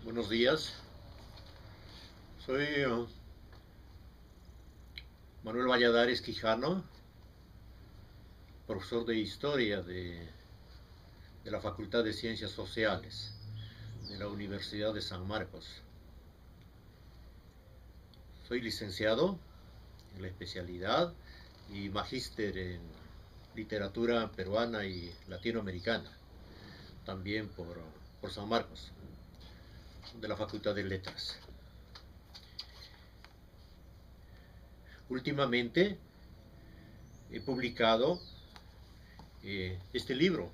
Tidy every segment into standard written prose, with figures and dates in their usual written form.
Buenos días, soy Manuel Valladares Quijano, profesor de Historia de la Facultad de Ciencias Sociales de la Universidad de San Marcos. Soy licenciado en la especialidad y magíster en literatura peruana y latinoamericana, también por San Marcos, de la Facultad de Letras. Últimamente he publicado este libro,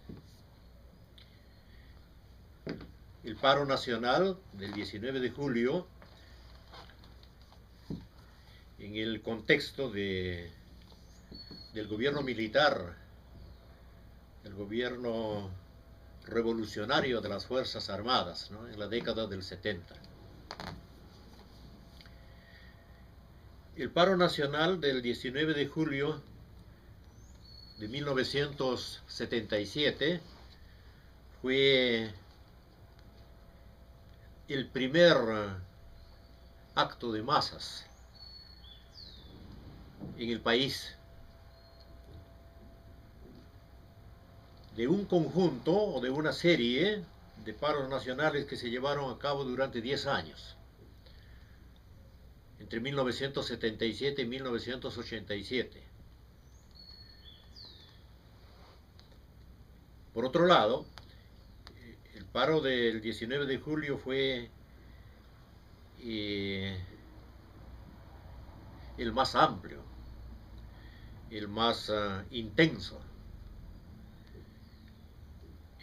El paro nacional del 19 de julio, en el contexto del gobierno militar, el gobierno revolucionario de las Fuerzas Armadas, ¿no?, en la década del 70. El paro nacional del 19 de julio de 1977 fue el primer acto de masas en el país, de un conjunto o de una serie de paros nacionales que se llevaron a cabo durante 10 años, entre 1977 y 1987. Por otro lado, el paro del 19 de julio fue el más amplio, el más intenso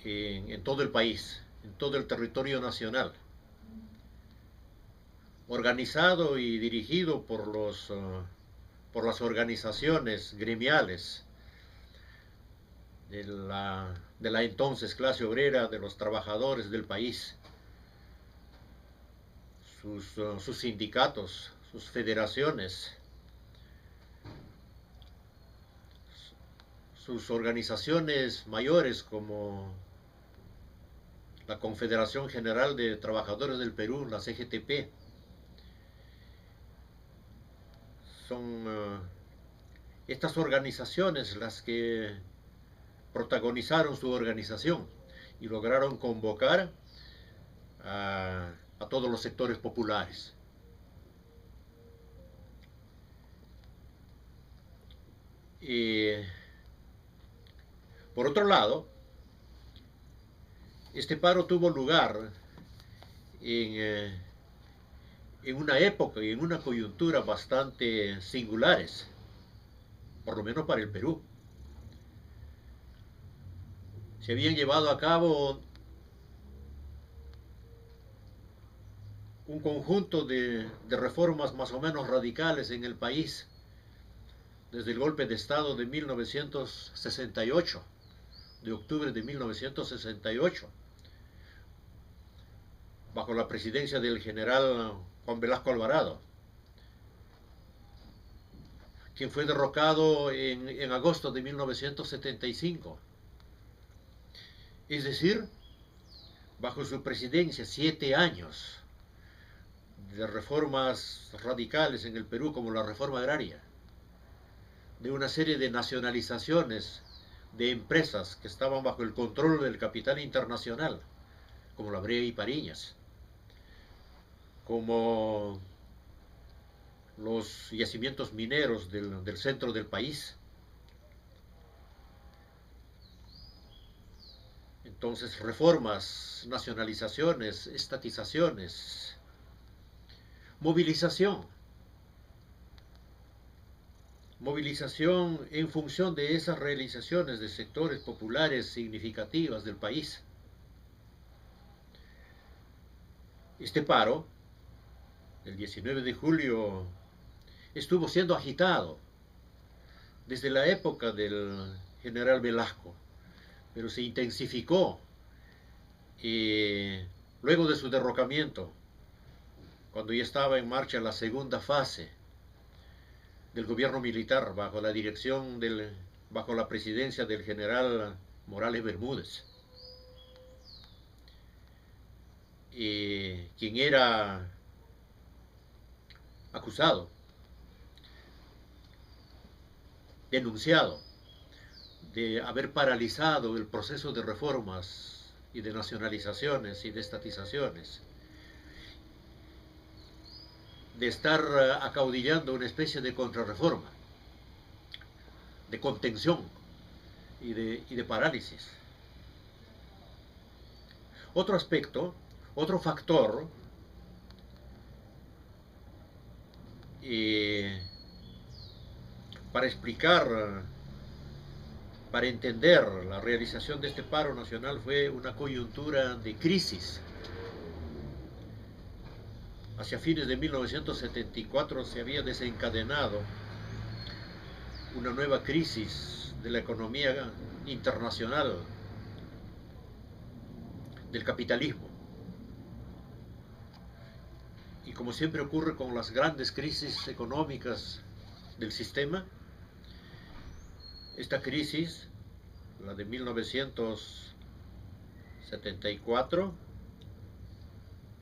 en todo el país, en todo el territorio nacional, organizado y dirigido por las organizaciones gremiales de la entonces clase obrera, de los trabajadores del país, sus sindicatos, sus federaciones, sus organizaciones mayores como la Confederación General de Trabajadores del Perú, la CGTP. Son estas organizaciones las que protagonizaron su organización y lograron convocar a todos los sectores populares. Por otro lado, este paro tuvo lugar en una época y en una coyuntura bastante singulares, por lo menos para el Perú. Se habían llevado a cabo un conjunto de reformas más o menos radicales en el país desde el golpe de Estado de 1968, de octubre de 1968, bajo la presidencia del general Juan Velasco Alvarado, quien fue derrocado en agosto de 1975. Es decir, bajo su presidencia, 7 años de reformas radicales en el Perú, como la reforma agraria, de una serie de nacionalizaciones de empresas que estaban bajo el control del capital internacional, como la Brea y Pariñas, como los yacimientos mineros del centro del país. Entonces, reformas, nacionalizaciones, estatizaciones, movilización en función de esas realizaciones de sectores populares significativas del país. Este paro, el 19 de julio, estuvo siendo agitado desde la época del general Velasco, pero se intensificó Y luego de su derrocamiento, cuando ya estaba en marcha la segunda fase del gobierno militar bajo la presidencia del general Morales Bermúdez, quien era acusado, denunciado de haber paralizado el proceso de reformas y de nacionalizaciones y de estatizaciones, de estar acaudillando una especie de contrarreforma, de contención y de parálisis. Otro aspecto, otro factor, para explicar, para entender la realización de este paro nacional fue una coyuntura de crisis. Hacia fines de 1974 se había desencadenado una nueva crisis de la economía internacional, del capitalismo. Y como siempre ocurre con las grandes crisis económicas del sistema, esta crisis, la de 1974,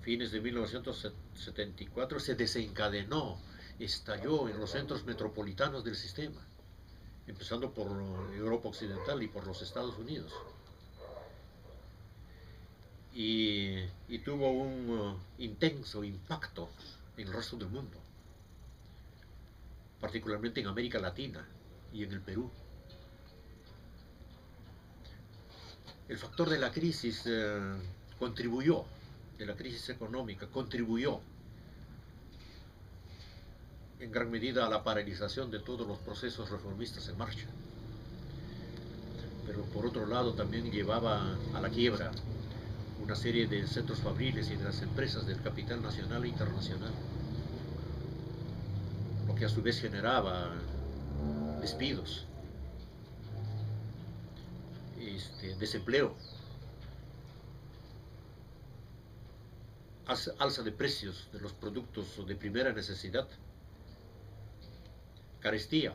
fines de 1974, se desencadenó, estalló en los centros metropolitanos del sistema, empezando por Europa Occidental y por los Estados Unidos. Y tuvo un intenso impacto en el resto del mundo, particularmente en América Latina y en el Perú. El factor de la crisis contribuyó, de la crisis económica, contribuyó en gran medida a la paralización de todos los procesos reformistas en marcha. Pero por otro lado también llevaba a la quiebra una serie de centros fabriles y de las empresas del capital nacional e internacional, lo que a su vez generaba despidos, desempleo, alza de precios de los productos de primera necesidad, carestía.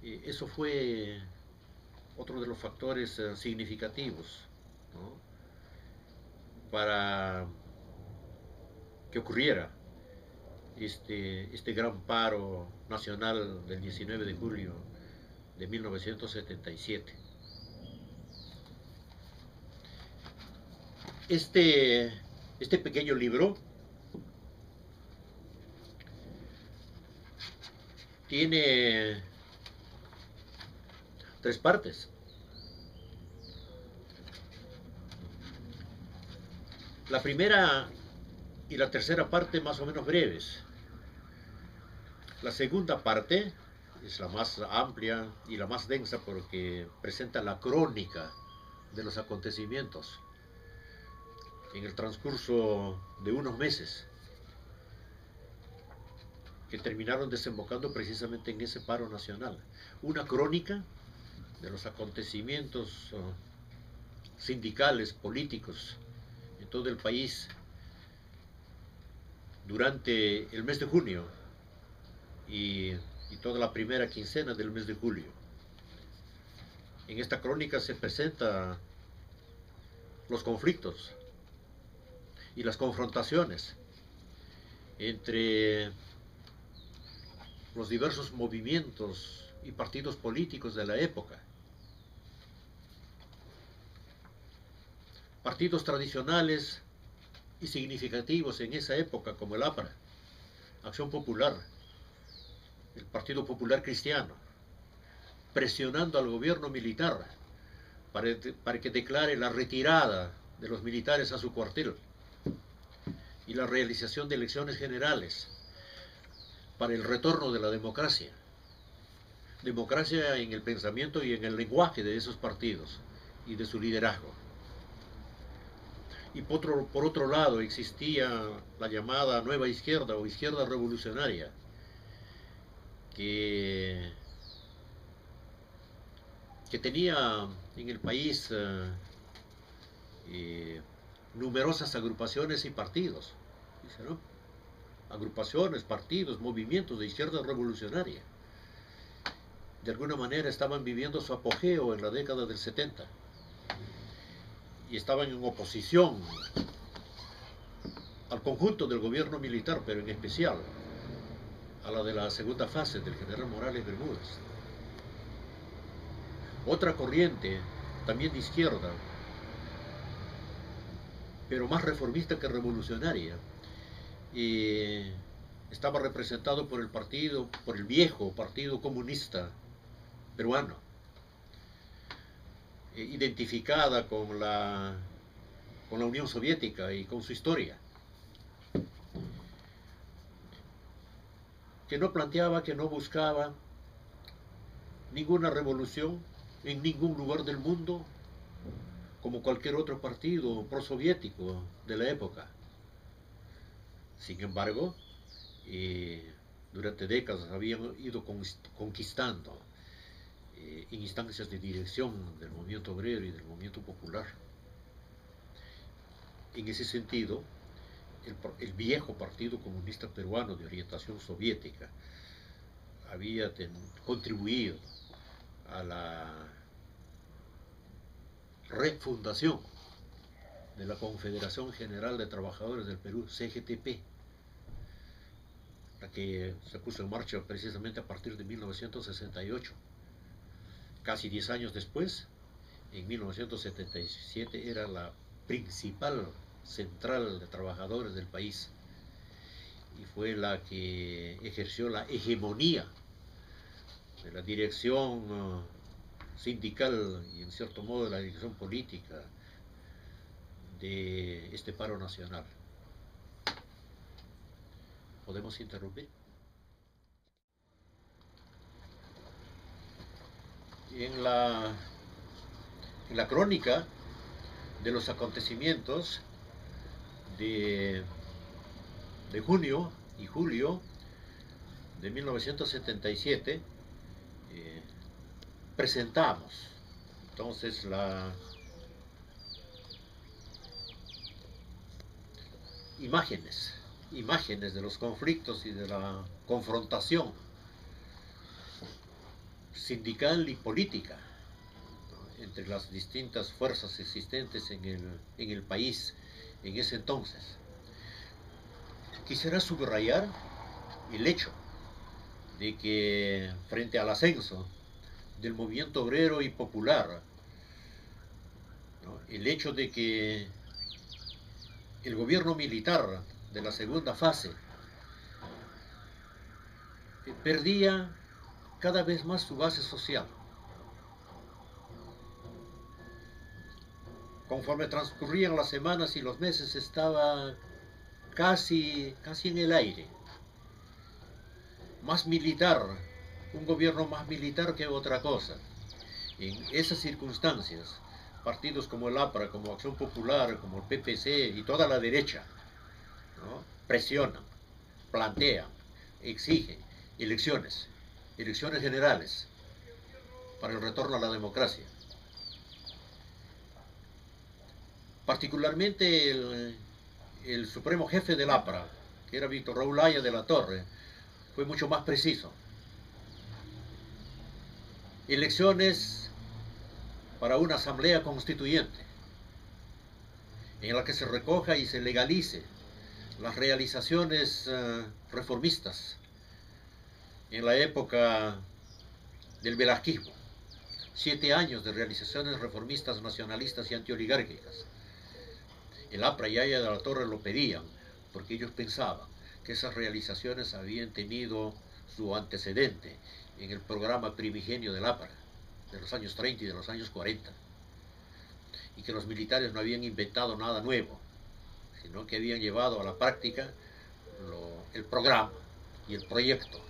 Eso fue otro de los factores significativos, ¿no?, para que ocurriera este gran paro nacional del 19 de julio de 1977. Este pequeño libro tiene 3 partes. La primera y la tercera parte más o menos breves. La segunda parte es la más amplia y la más densa porque presenta la crónica de los acontecimientos en el transcurso de unos meses que terminaron desembocando precisamente en ese paro nacional. Una crónica de los acontecimientos sindicales, políticos en todo el país durante el mes de junio y toda la primera quincena del mes de julio. En esta crónica se presentan los conflictos y las confrontaciones entre los diversos movimientos y partidos políticos de la época. Partidos tradicionales y significativos en esa época como el APRA, Acción Popular, el Partido Popular Cristiano, presionando al gobierno militar para que declare la retirada de los militares a su cuartel y la realización de elecciones generales para el retorno de la democracia. Democracia en el pensamiento y en el lenguaje de esos partidos y de su liderazgo. Y por otro lado existía la llamada nueva izquierda o izquierda revolucionaria, que que tenía en el país numerosas agrupaciones y partidos, dice, ¿no? Agrupaciones, partidos, movimientos de izquierda revolucionaria. De alguna manera estaban viviendo su apogeo en la década del 70 y estaban en oposición al conjunto del gobierno militar, pero en especial a la de la segunda fase del general Morales Bermúdez. Otra corriente, también de izquierda, pero más reformista que revolucionaria, estaba representado por el viejo Partido Comunista Peruano, identificada con la Unión Soviética y con su historia, que no planteaba, que no buscaba ninguna revolución en ningún lugar del mundo, como cualquier otro partido prosoviético de la época. Sin embargo, durante décadas habían ido conquistando en instancias de dirección del movimiento obrero y del movimiento popular. En ese sentido, el viejo Partido Comunista Peruano de orientación soviética había contribuido a la refundación de la Confederación General de Trabajadores del Perú, CGTP, la que se puso en marcha precisamente a partir de 1968. Casi 10 años después, en 1977, era la principal central de trabajadores del país y fue la que ejerció la hegemonía de la dirección sindical y en cierto modo de la dirección política de este paro nacional. ¿Podemos interrumpir? En la crónica de los acontecimientos de junio y julio de 1977, presentamos entonces imágenes de los conflictos y de la confrontación sindical y política, ¿no?, entre las distintas fuerzas existentes en el país en ese entonces. Quisiera subrayar el hecho de que frente al ascenso del movimiento obrero y popular, ¿no?, el hecho de que el gobierno militar de la segunda fase perdía cada vez más su base social. Conforme transcurrían las semanas y los meses, estaba casi en el aire. Más militar, un gobierno más militar que otra cosa. En esas circunstancias, partidos como el APRA, como Acción Popular, como el PPC y toda la derecha, ¿no?, presionan, plantean, exigen elecciones generales para el retorno a la democracia. Particularmente el supremo jefe del APRA, que era Víctor Raúl Haya de la Torre, fue mucho más preciso. Elecciones para una asamblea constituyente, en la que se recoja y se legalice las realizaciones reformistas en la época del velasquismo. 7 años de realizaciones reformistas, nacionalistas y antioligárquicas. El APRA y Haya de la Torre lo pedían porque ellos pensaban que esas realizaciones habían tenido su antecedente en el programa primigenio del APRA de los años 30 y de los años 40, y que los militares no habían inventado nada nuevo, sino que habían llevado a la práctica el programa y el proyecto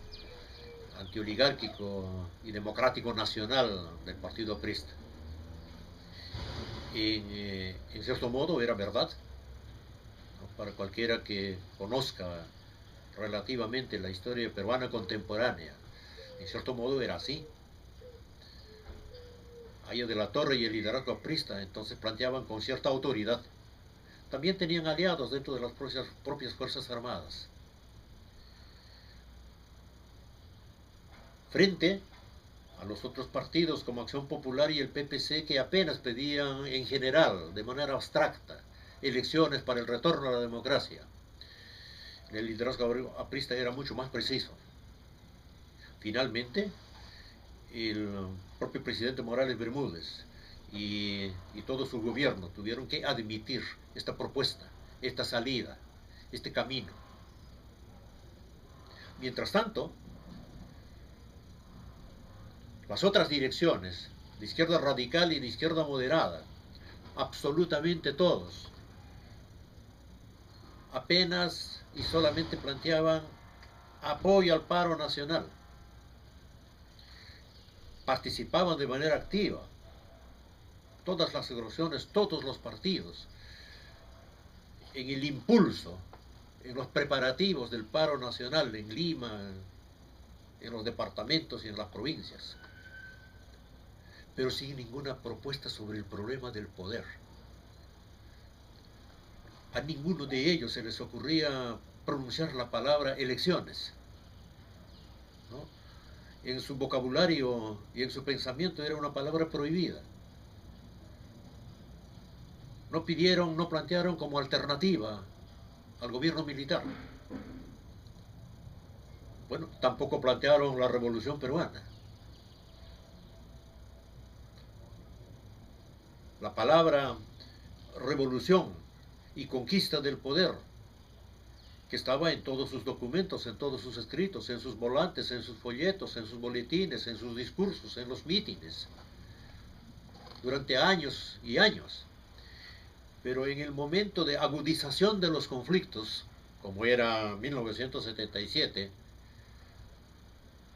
antioligárquico y democrático nacional del partido aprista. En cierto modo era verdad, ¿no?, para cualquiera que conozca relativamente la historia peruana contemporánea. En cierto modo era así. Allá de la Torre y el liderazgo aprista, entonces planteaban con cierta autoridad. También tenían aliados dentro de las propias Fuerzas Armadas. Frente a los otros partidos como Acción Popular y el PPC, que apenas pedían en general, de manera abstracta, elecciones para el retorno a la democracia. El liderazgo aprista era mucho más preciso. Finalmente, el propio presidente Morales Bermúdez y todo su gobierno tuvieron que admitir esta propuesta, esta salida, este camino. Mientras tanto, las otras direcciones, de izquierda radical y de izquierda moderada, absolutamente todos, apenas y solamente planteaban apoyo al paro nacional. Participaban de manera activa todas las agrupaciones, todos los partidos, en el impulso, en los preparativos del paro nacional en Lima, en los departamentos y en las provincias, pero sin ninguna propuesta sobre el problema del poder. A ninguno de ellos se les ocurría pronunciar la palabra elecciones, ¿no? En su vocabulario y en su pensamiento era una palabra prohibida. No pidieron, no plantearon como alternativa al gobierno militar. Bueno, tampoco plantearon la revolución peruana. La palabra revolución y conquista del poder, que estaba en todos sus documentos, en todos sus escritos, en sus volantes, en sus folletos, en sus boletines, en sus discursos, en los mítines, durante años y años. Pero en el momento de agudización de los conflictos, como era 1977,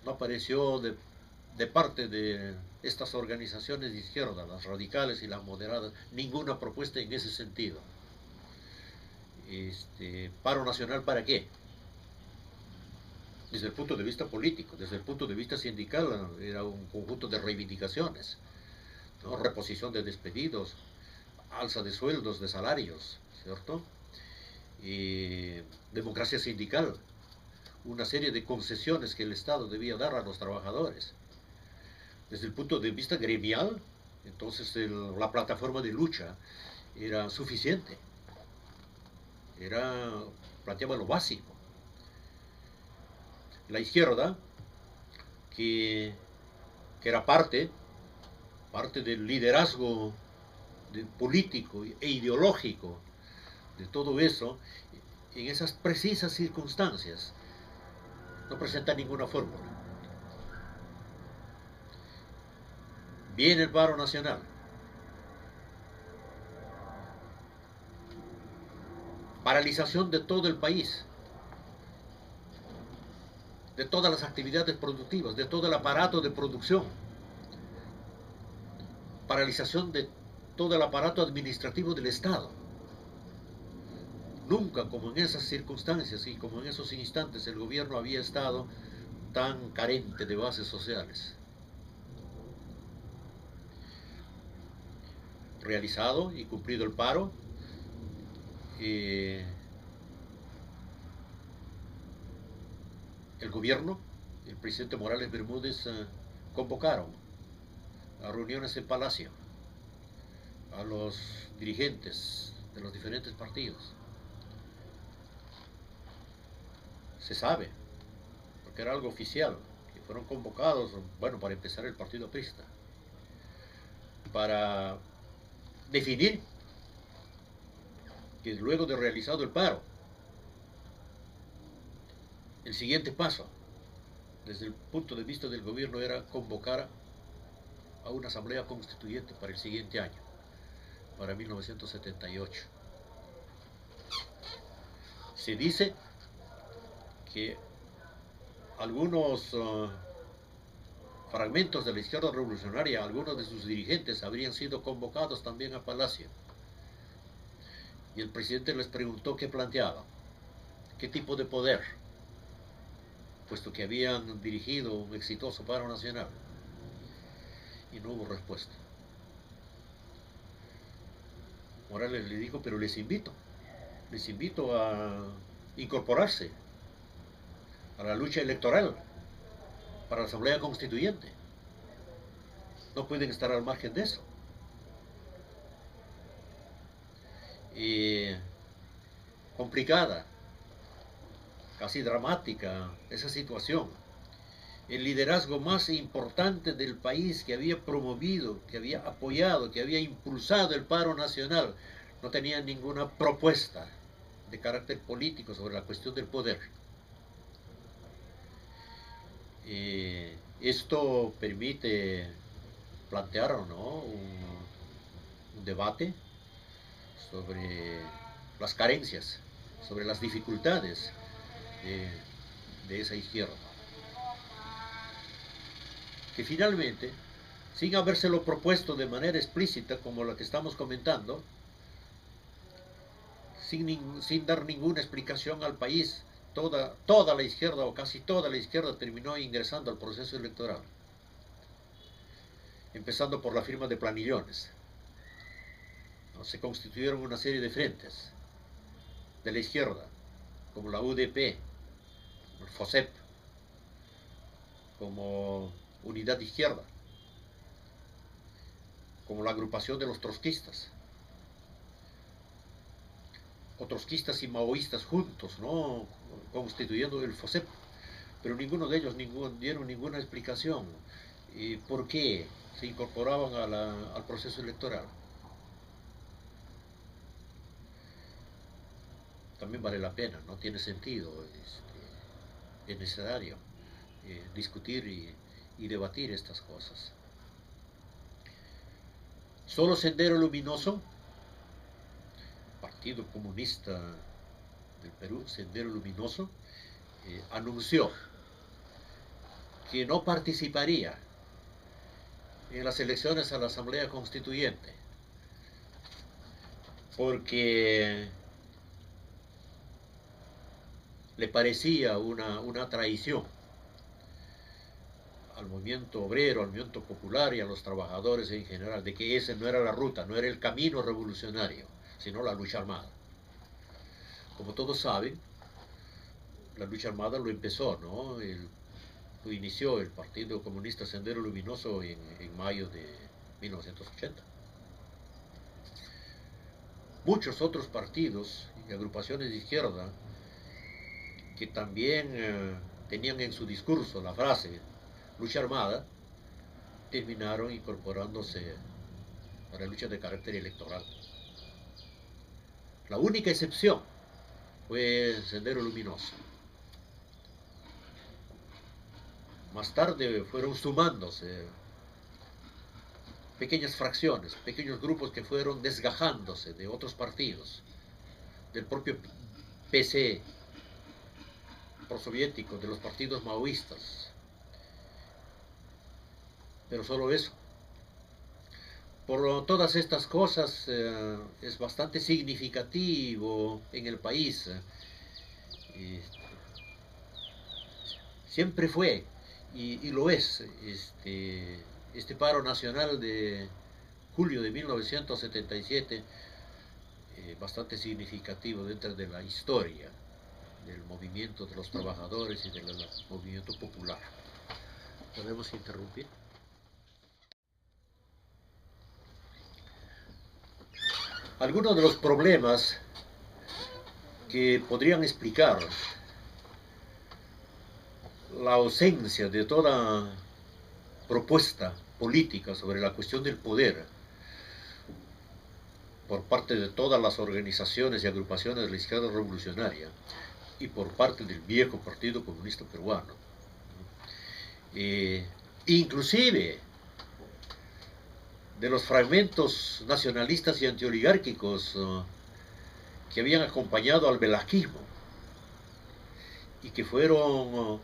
no apareció de parte de estas organizaciones de izquierda, las radicales y las moderadas, ninguna propuesta en ese sentido. ¿Paro nacional para qué? Desde el punto de vista político, desde el punto de vista sindical, era un conjunto de reivindicaciones, ¿no? Reposición de despedidos, alza de sueldos, de salarios, ¿cierto? Democracia sindical, una serie de concesiones que el Estado debía dar a los trabajadores. Desde el punto de vista gremial, entonces la plataforma de lucha era suficiente, planteaba lo básico. La izquierda, que era parte del liderazgo político e ideológico de todo eso, en esas precisas circunstancias, no presenta ninguna fórmula. Viene el paro nacional. Paralización de todo el país, de todas las actividades productivas, de todo el aparato de producción. Paralización de todo el aparato administrativo del Estado. Nunca como en esas circunstancias y como en esos instantes el gobierno había estado tan carente de bases sociales. Realizado y cumplido el paro, el gobierno, el presidente Morales Bermúdez, convocaron a reuniones en Palacio a los dirigentes de los diferentes partidos. Se sabe, porque era algo oficial, que fueron convocados, bueno, para empezar el partido aprista, para definir que luego de realizado el paro, el siguiente paso, desde el punto de vista del gobierno, era convocar a una asamblea constituyente para el siguiente año, para 1978. Se dice que algunos fragmentos de la izquierda revolucionaria, algunos de sus dirigentes habrían sido convocados también a Palacio. Y el presidente les preguntó qué planteaban, qué tipo de poder, puesto que habían dirigido un exitoso paro nacional. Y no hubo respuesta. Morales le dijo, pero les invito a incorporarse a la lucha electoral para la Asamblea Constituyente. No pueden estar al margen de eso. Y complicada, casi dramática esa situación. El liderazgo más importante del país, que había promovido, que había apoyado, que había impulsado el paro nacional, no tenía ninguna propuesta de carácter político sobre la cuestión del poder. Esto permite plantear, ¿no?, un debate sobre las carencias, sobre las dificultades de esa izquierda, que finalmente, sin habérselo propuesto de manera explícita como la que estamos comentando, sin dar ninguna explicación al país, toda la izquierda, o casi toda la izquierda, terminó ingresando al proceso electoral, empezando por la firma de planillones. Se constituyeron una serie de frentes de la izquierda, como la UDP, el FOSEP, como Unidad de Izquierda, como la agrupación de los trotskistas, o trotskistas y maoístas juntos, ¿no?, constituyendo el FOSEP, pero ninguno de ellos dieron ninguna explicación por qué se incorporaban al proceso electoral. También vale la pena, no tiene sentido, es necesario discutir y debatir estas cosas. Solo Sendero Luminoso, Partido Comunista del Perú, Sendero Luminoso, anunció que no participaría en las elecciones a la Asamblea Constituyente porque le parecía una traición al movimiento obrero, al movimiento popular y a los trabajadores en general, de que ese no era la ruta, no era el camino revolucionario, sino la lucha armada. Como todos saben, la lucha armada lo empezó, ¿no? Lo inició el Partido Comunista Sendero Luminoso en mayo de 1980. Muchos otros partidos y agrupaciones de izquierda que también tenían en su discurso la frase lucha armada, terminaron incorporándose a la lucha de carácter electoral. La única excepción fue Sendero Luminoso. Más tarde fueron sumándose pequeñas fracciones, pequeños grupos que fueron desgajándose de otros partidos, del propio PC prosoviético, de los partidos maoístas. Pero solo eso. Por todas estas cosas es bastante significativo en el país. Siempre fue y lo es este paro nacional de julio de 1977, bastante significativo dentro de la historia del movimiento de los trabajadores y del movimiento popular. ¿Podemos interrumpir? Algunos de los problemas que podrían explicar la ausencia de toda propuesta política sobre la cuestión del poder por parte de todas las organizaciones y agrupaciones de la izquierda revolucionaria y por parte del viejo Partido Comunista Peruano, inclusive de los fragmentos nacionalistas y antioligárquicos que habían acompañado al velasquismo y que fueron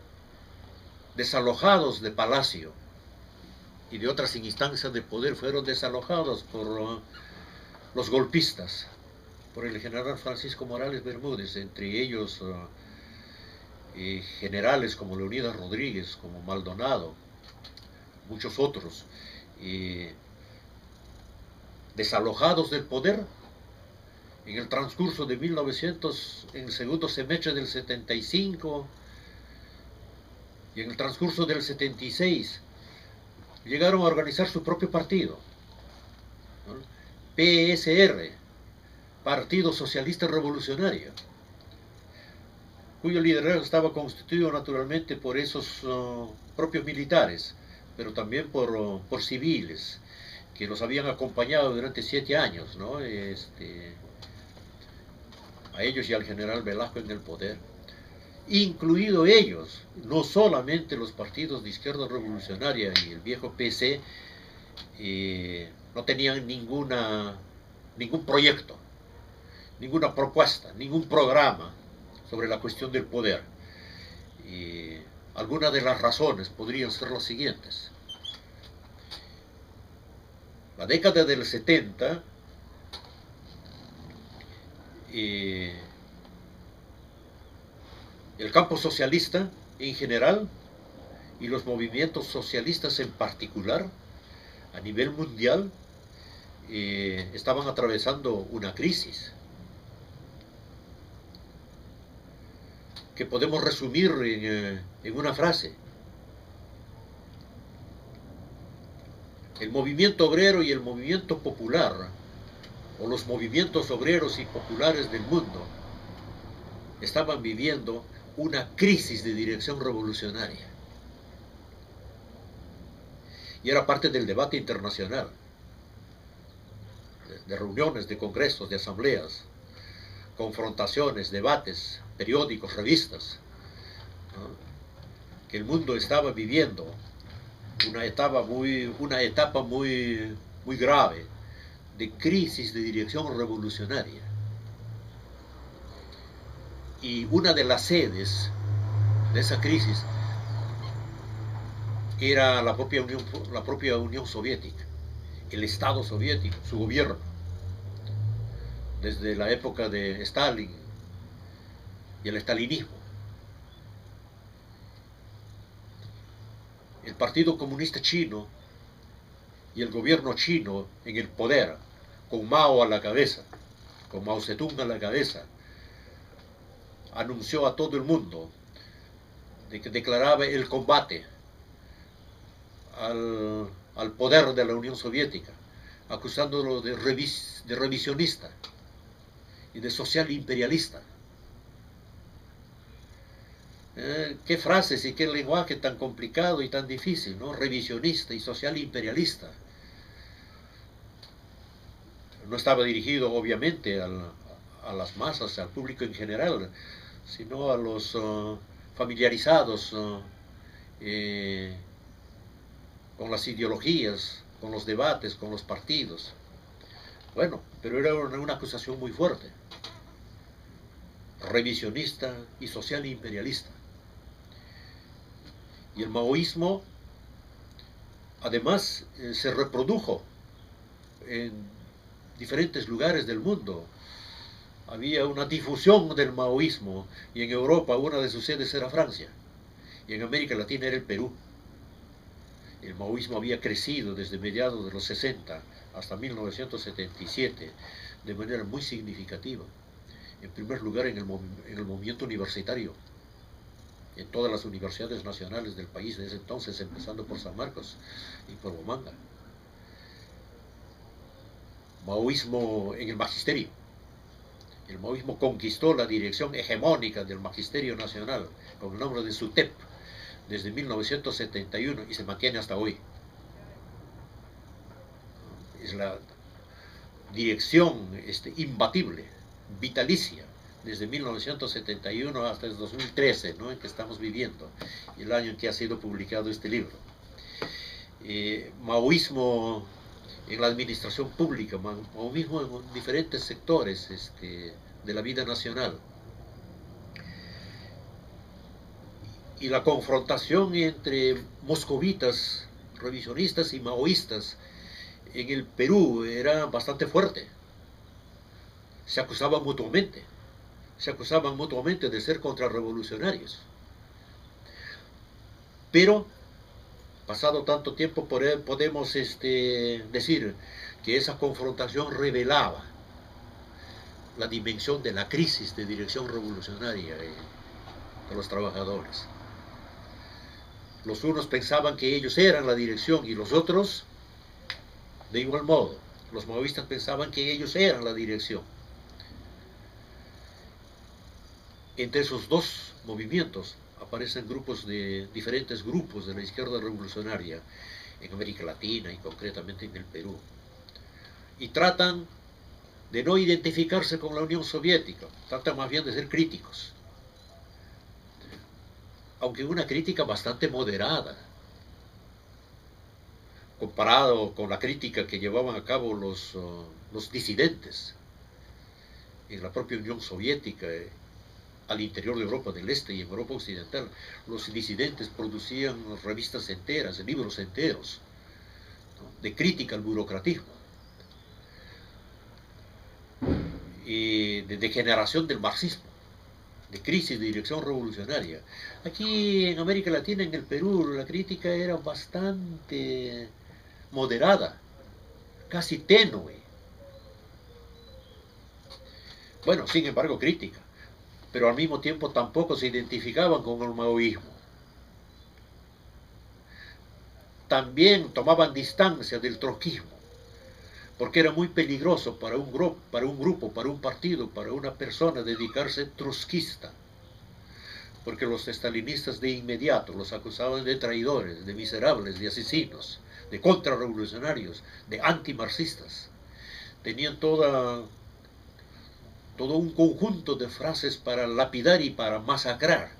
desalojados de Palacio y de otras instancias de poder, fueron desalojados por los golpistas, por el general Francisco Morales Bermúdez, entre ellos generales como Leonidas Rodríguez, como Maldonado, muchos otros, desalojados del poder En el transcurso de 1900, en el segundo semestre del 75 y en el transcurso del 76, llegaron a organizar su propio partido, ¿no? PSR, Partido Socialista Revolucionario, cuyo liderazgo estaba constituido naturalmente por esos propios militares, pero también por civiles que los habían acompañado durante 7 años, ¿no? A ellos y al general Velasco en el poder, incluido ellos, no solamente los partidos de izquierda revolucionaria y el viejo PC, no tenían ningún proyecto, ninguna propuesta, ningún programa sobre la cuestión del poder. Algunas de las razones podrían ser las siguientes. La década del 70, el campo socialista en general y los movimientos socialistas en particular a nivel mundial estaban atravesando una crisis que podemos resumir en una frase. El movimiento obrero y el movimiento popular, o los movimientos obreros y populares del mundo, estaban viviendo una crisis de dirección revolucionaria. Y era parte del debate internacional, de reuniones, de congresos, de asambleas, confrontaciones, debates, periódicos, revistas, ¿no? Que el mundo estaba viviendo una etapa muy grave de crisis de dirección revolucionaria. Y una de las sedes de esa crisis era la propia Unión Soviética, el Estado soviético, su gobierno, desde la época de Stalin y el stalinismo. El Partido Comunista Chino y el gobierno chino en el poder, con Mao a la cabeza, con Mao Zedong a la cabeza, anunció a todo el mundo de que declaraba el combate al poder de la Unión Soviética, acusándolo de revisionista y de social imperialista. Qué frases y qué lenguaje tan complicado y tan difícil, ¿no? Revisionista y social imperialista. No estaba dirigido obviamente a las masas, al público en general, sino a los familiarizados con las ideologías, con los debates, con los partidos. Bueno, pero era una acusación muy fuerte. Revisionista y social imperialista. Y el maoísmo, además, se reprodujo en diferentes lugares del mundo. Había una difusión del maoísmo, y en Europa una de sus sedes era Francia, y en América Latina era el Perú. El maoísmo había crecido desde mediados de los 60 hasta 1977 de manera muy significativa. En primer lugar en el movimiento universitario, en todas las universidades nacionales del país de ese entonces, empezando por San Marcos y por Bomanga. Maoísmo en el magisterio. El maoísmo conquistó la dirección hegemónica del magisterio nacional con el nombre de SUTEP desde 1971 y se mantiene hasta hoy. Es la dirección imbatible, vitalicia, desde 1971 hasta el 2013, ¿no?, en que estamos viviendo, el año en que ha sido publicado este libro. Maoísmo en la administración pública, maoísmo en diferentes sectores de la vida nacional. Y la confrontación entre moscovitas, revisionistas y maoístas en el Perú era bastante fuerte. Se acusaban mutuamente de ser contrarrevolucionarios. Pero, pasado tanto tiempo, podemos decir que esa confrontación revelaba la dimensión de la crisis de dirección revolucionaria de los trabajadores. Los unos pensaban que ellos eran la dirección y los otros de igual modo. Los maoístas pensaban que ellos eran la dirección. Entre esos dos movimientos aparecen diferentes grupos de la izquierda revolucionaria en América Latina y concretamente en el Perú. Y tratan de no identificarse con la Unión Soviética, tratan más bien de ser críticos. Aunque una crítica bastante moderada, comparado con la crítica que llevaban a cabo los disidentes en la propia Unión Soviética, al interior de Europa del Este y en Europa Occidental. Los disidentes producían revistas enteras, libros enteros, ¿no?, de crítica al burocratismo y de degeneración del marxismo, de crisis de dirección revolucionaria. Aquí en América Latina, en el Perú, la crítica era bastante moderada, casi tenue. Bueno, sin embargo, crítica, pero al mismo tiempo tampoco se identificaban con el maoísmo. También tomaban distancia del trotskismo, porque era muy peligroso para un grupo, para un partido, para una persona dedicarse trotskista, porque los estalinistas de inmediato los acusaban de traidores, de miserables, de asesinos, de contrarrevolucionarios, de antimarxistas. Tenían todo un conjunto de frases para lapidar y para masacrar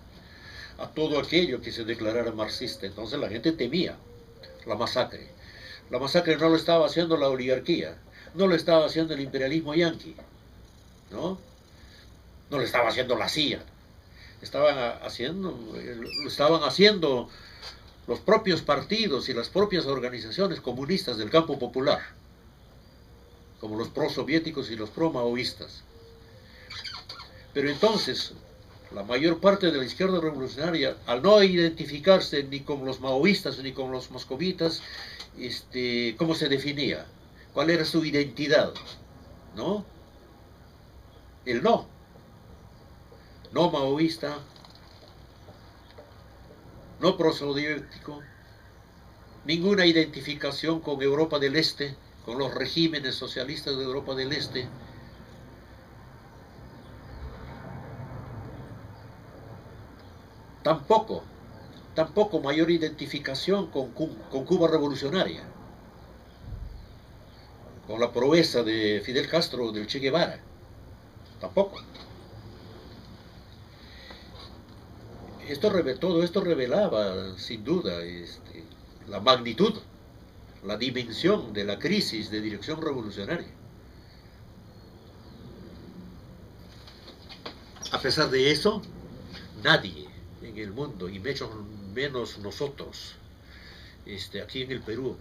a todo aquello que se declarara marxista. Entonces la gente temía la masacre. La masacre no lo estaba haciendo la oligarquía, no lo estaba haciendo el imperialismo yanqui, ¿no? No lo estaba haciendo la CIA. Lo estaban haciendo los propios partidos y las propias organizaciones comunistas del campo popular, como los prosoviéticos y los pro-maoístas. Pero entonces, la mayor parte de la izquierda revolucionaria, al no identificarse ni con los maoístas ni con los moscovitas, ¿cómo se definía? ¿Cuál era su identidad? ¿No? El no maoísta, no prosoviético, ninguna identificación con Europa del Este, con los regímenes socialistas de Europa del Este. Tampoco mayor identificación con Cuba revolucionaria, con la proeza de Fidel Castro o del Che Guevara, tampoco. Todo esto revelaba, sin duda, la magnitud, la dimensión de la crisis de dirección revolucionaria. A pesar de eso, nadie en el mundo, y menos nosotros, aquí en el Perú,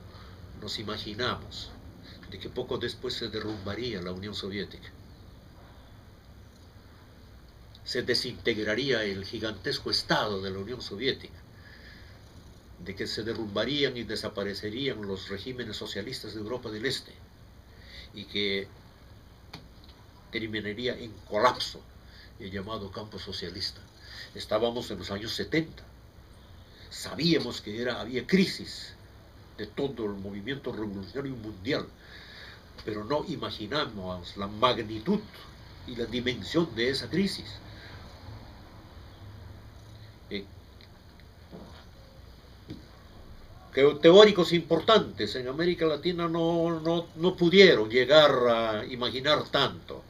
nos imaginamos de que poco después se derrumbaría la Unión Soviética. Se desintegraría el gigantesco Estado de la Unión Soviética, de que se derrumbarían y desaparecerían los regímenes socialistas de Europa del Este, y que terminaría en colapso el llamado campo socialista. Estábamos en los años 70, sabíamos que había crisis de todo el movimiento revolucionario mundial, pero no imaginamos la magnitud y la dimensión de esa crisis. Que teóricos importantes en América Latina no pudieron llegar a imaginar tanto.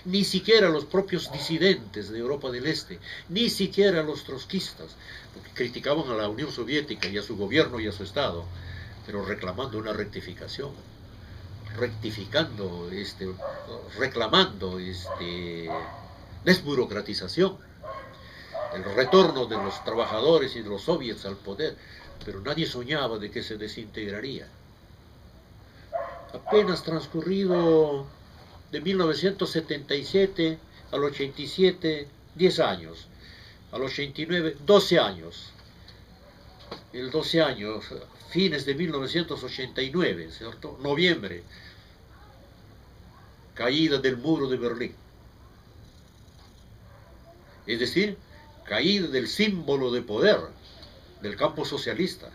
Ni siquiera los propios disidentes de Europa del Este, ni siquiera los trotskistas, porque criticaban a la Unión Soviética y a su gobierno y a su Estado, pero reclamando una rectificación, reclamando desburocratización, el retorno de los trabajadores y de los soviets al poder, pero nadie soñaba de que se desintegraría. Apenas transcurrido de 1977 al 87, 10 años, al 89, 12 años. El 12 años, fines de 1989, ¿cierto? Noviembre, caída del muro de Berlín. Es decir, caída del símbolo de poder del campo socialista.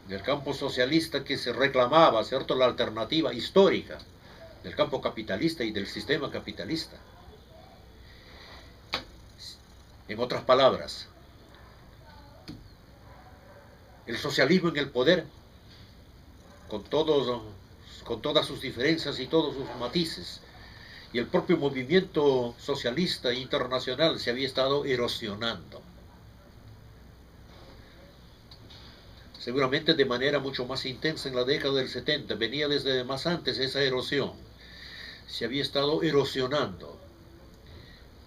Del campo socialista que se reclamaba, ¿cierto?, la alternativa histórica del campo capitalista y del sistema capitalista. En otras palabras, el socialismo en el poder, con todas sus diferencias y todos sus matices, y el propio movimiento socialista internacional se había estado erosionando. Seguramente de manera mucho más intensa en la década del 70, venía desde más antes esa erosión. Se había estado erosionando.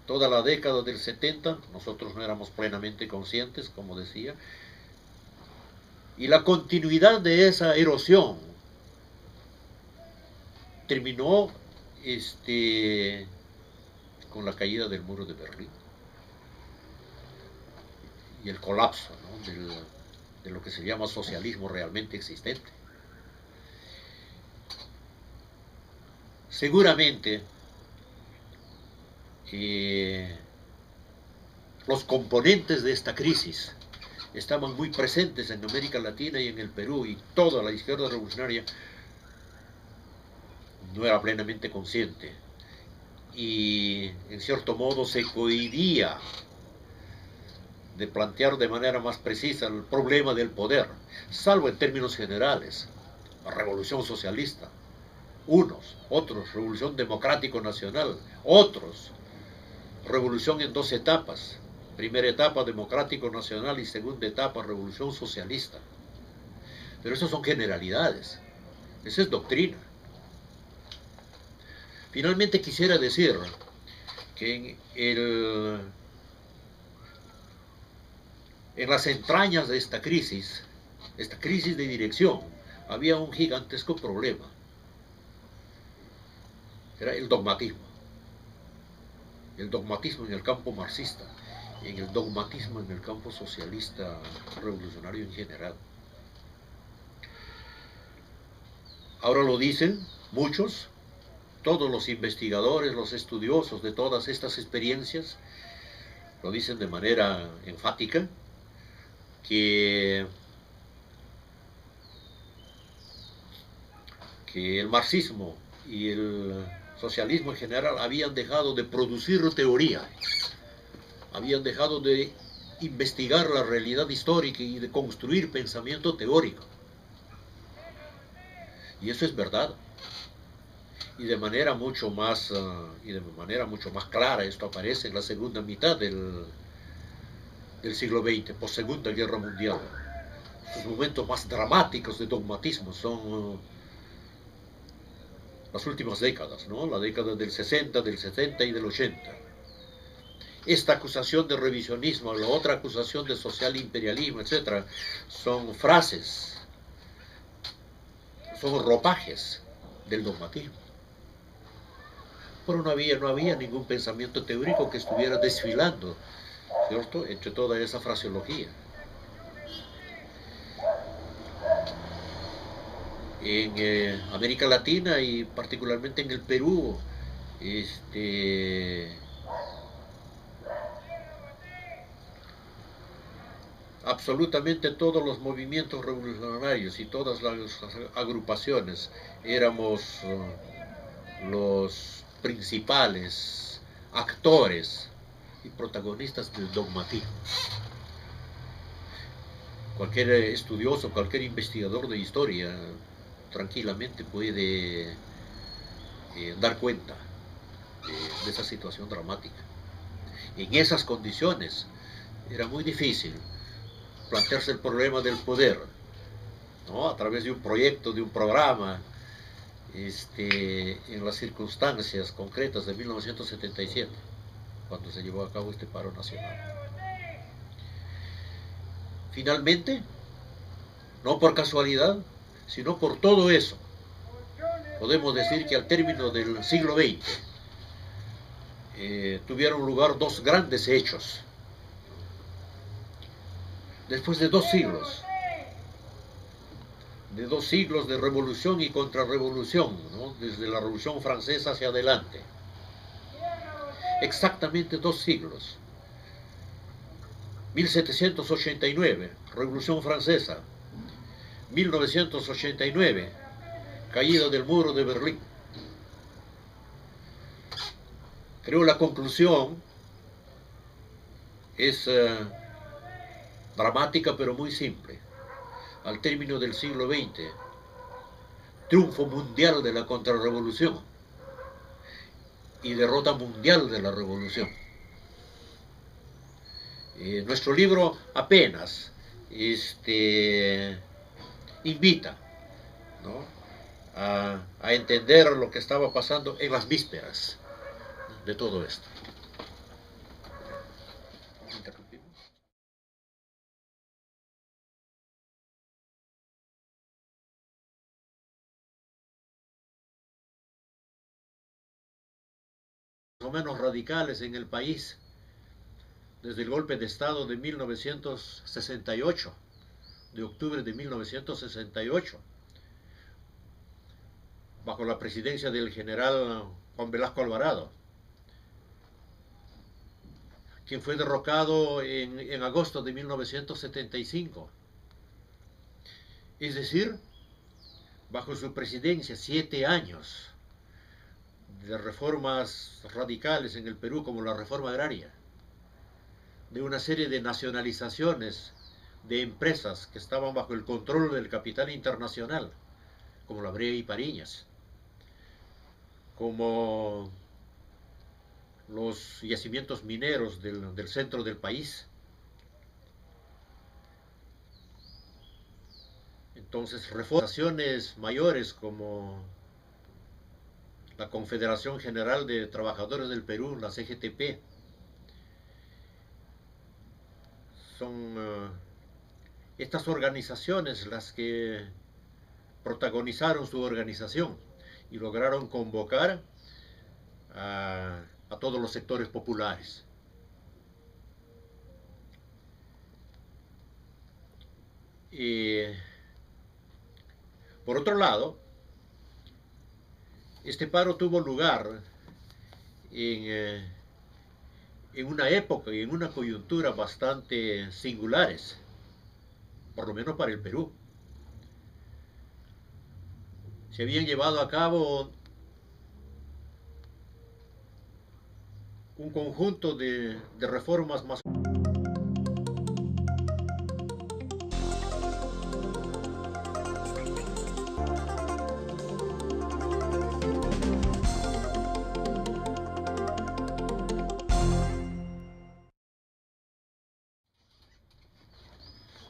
Toda la década del 70, nosotros no éramos plenamente conscientes, como decía, y la continuidad de esa erosión terminó con la caída del muro de Berlín y el colapso, ¿no?, de lo que se llama socialismo realmente existente. Seguramente los componentes de esta crisis estaban muy presentes en América Latina y en el Perú, y toda la izquierda revolucionaria no era plenamente consciente y en cierto modo se cohibía de plantear de manera más precisa el problema del poder, salvo en términos generales. La revolución socialista, unos, otros, revolución democrático nacional, otros, revolución en dos etapas, primera etapa democrático nacional y segunda etapa revolución socialista. Pero eso son generalidades, esa es doctrina. Finalmente quisiera decir que en las entrañas de esta crisis de dirección, había un gigantesco problema. Era el dogmatismo. El dogmatismo en el campo marxista, y en el dogmatismo en el campo socialista revolucionario en general. Ahora lo dicen muchos, todos los investigadores, los estudiosos de todas estas experiencias, lo dicen de manera enfática, que el marxismo y el socialismo en general habían dejado de producir teoría, habían dejado de investigar la realidad histórica y de construir pensamiento teórico. Y eso es verdad. Y de manera mucho más clara esto aparece en la segunda mitad del siglo XX, post Segunda Guerra Mundial. Los momentos más dramáticos de dogmatismo son las últimas décadas, ¿no? La década del 60, del 70 y del 80. Esta acusación de revisionismo, la otra acusación de social imperialismo, etc., son frases, son ropajes del dogmatismo. Pero no había ningún pensamiento teórico que estuviera desfilando, ¿cierto?, entre toda esa fraseología. En América Latina y particularmente en el Perú, absolutamente todos los movimientos revolucionarios y todas las agrupaciones éramos los principales actores y protagonistas del dogmatismo. Cualquier estudioso, cualquier investigador de historia tranquilamente puede dar cuenta de esa situación dramática. En esas condiciones era muy difícil plantearse el problema del poder, ¿no?, a través de un proyecto, de un programa, en las circunstancias concretas de 1977, cuando se llevó a cabo este paro nacional. Finalmente, no por casualidad, sino por todo eso, podemos decir que al término del siglo XX tuvieron lugar dos grandes hechos. Después de 2 siglos, de revolución y contrarrevolución, ¿no?, desde la Revolución Francesa hacia adelante, exactamente 2 siglos. 1789, Revolución Francesa. 1989, caída del muro de Berlín. Creo la conclusión es dramática pero muy simple. Al término del siglo XX, triunfo mundial de la contrarrevolución y derrota mundial de la revolución. Nuestro libro apenas invita, ¿no?, a entender lo que estaba pasando en las vísperas de todo esto. ¿Interrumpimos? Más o menos radicales en el país desde el golpe de Estado de 1968, de octubre de 1968, bajo la presidencia del general Juan Velasco Alvarado, quien fue derrocado en agosto de 1975. Es decir, bajo su presidencia, 7 años de reformas radicales en el Perú, como la reforma agraria, de una serie de nacionalizaciones de empresas que estaban bajo el control del capital internacional, como la Brea y Pariñas, como los yacimientos mineros del centro del país. Entonces, reformaciones mayores como la Confederación General de Trabajadores del Perú, la CGTP, son estas organizaciones las que protagonizaron su organización y lograron convocar a todos los sectores populares. Por otro lado, este paro tuvo lugar en una época y en una coyuntura bastante singulares, por lo menos para el Perú. Se habían llevado a cabo un conjunto de reformas más.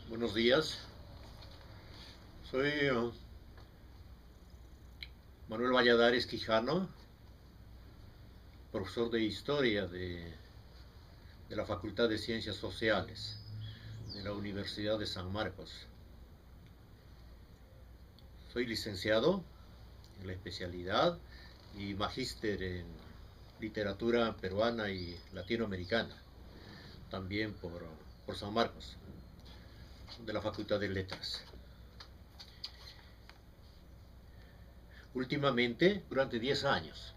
Buenos días, soy Manuel Valladares Quijano, profesor de Historia de la Facultad de Ciencias Sociales de la Universidad de San Marcos. Soy licenciado en la especialidad y magíster en literatura peruana y latinoamericana, también por San Marcos, de la Facultad de Letras. Últimamente, durante 10 años,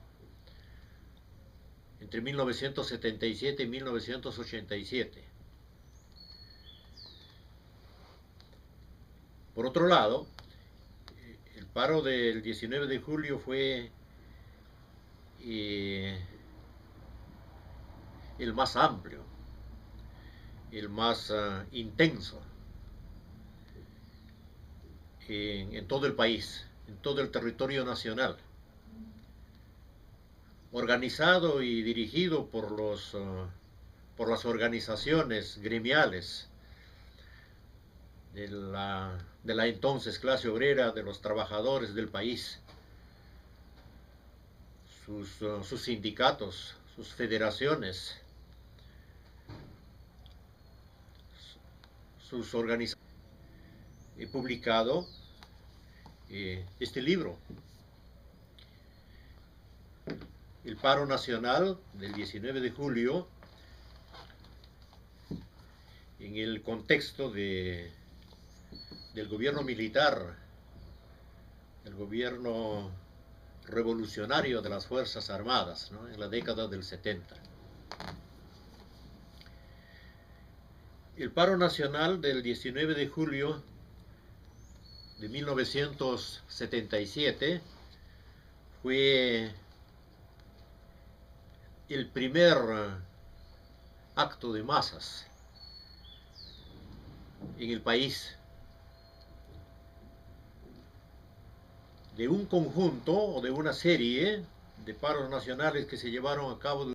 entre 1977 y 1987. Por otro lado, el paro del 19 de julio fue el más amplio, el más intenso en todo el país, en todo el territorio nacional, organizado y dirigido por las organizaciones gremiales de la entonces clase obrera, de los trabajadores del país, sus sindicatos, sus federaciones, sus organizaciones. He publicado este libro, El paro nacional del 19 de julio, en el contexto del gobierno militar, el gobierno revolucionario de las Fuerzas Armadas, ¿no?, en la década del 70. El paro nacional del 19 de julio de 1977 fue el primer acto de masas en el país, de un conjunto o de una serie de paros nacionales que se llevaron a cabo